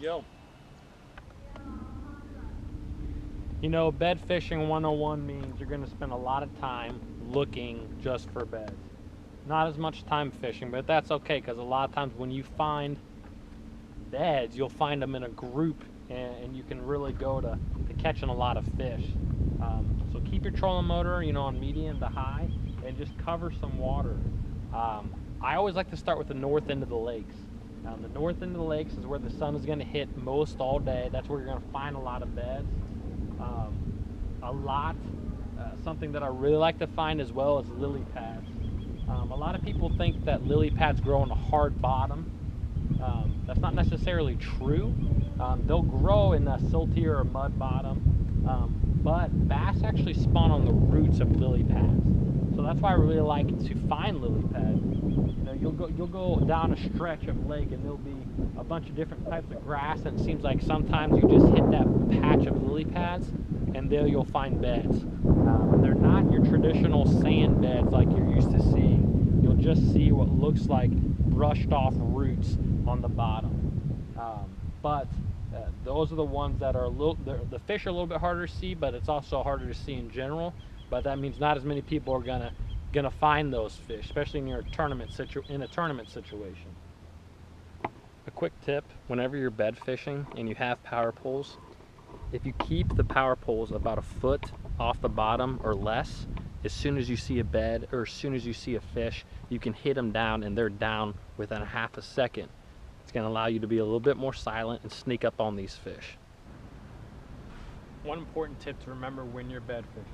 go. You know, bed fishing 101 means you're going to spend a lot of time looking just for beds. Not as much time fishing, but that's okay because a lot of times when you find beds, you'll find them in a group and you can really go to catching a lot of fish. So keep your trolling motor, you know, on medium to high and just cover some water. I always like to start with the north end of the lakes. The north end of the lakes is where the sun is going to hit most all day. That's where you're going to find a lot of beds. Something that I really like to find as well is lily pads. A lot of people think that lily pads grow on a hard bottom. That's not necessarily true. They'll grow in a siltier or mud bottom, but bass actually spawn on the roots of lily pads. So that's why I really like to find lily pads. You know, you'll go down a stretch of lake and there'll be a bunch of different types of grass, and it seems like sometimes you just hit that patch of lily pads and there you'll find beds. They're not your traditional sand beds like you're used to seeing. You'll just see what looks like brushed off roots on the bottom. But those are the ones that are the fish are a little bit harder to see, but it's also harder to see in general. But that means not as many people are gonna find those fish, especially in a tournament situation. A quick tip: whenever you're bed fishing and you have power poles, if you keep the power poles about a foot off the bottom or less, as soon as you see a bed or as soon as you see a fish, you can hit them down and they're down within a half a second. It's going to allow you to be a little bit more silent and sneak up on these fish. One important tip to remember when you're bed fishing: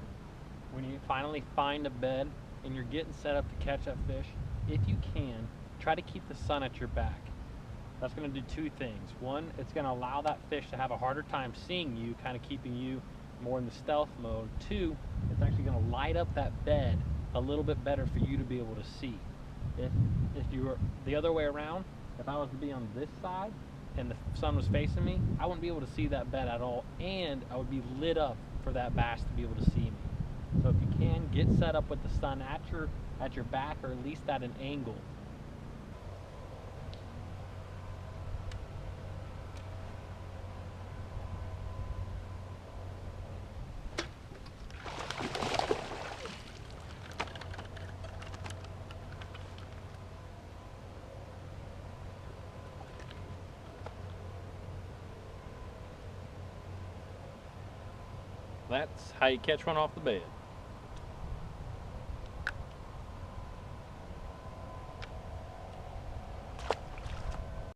when you finally find a bed and you're getting set up to catch that fish, if you can, try to keep the sun at your back. That's going to do two things. One, it's going to allow that fish to have a harder time seeing you, kind of keeping you more in the stealth mode. Two, it's actually going to light up that bed a little bit better for you to be able to see. If you were the other way around, if I was to be on this side and the sun was facing me, I wouldn't be able to see that bed at all, and I would be lit up for that bass to be able to see me. So if you can, get set up with the sun at your back, or at least at an angle. That's how you catch one off the bed.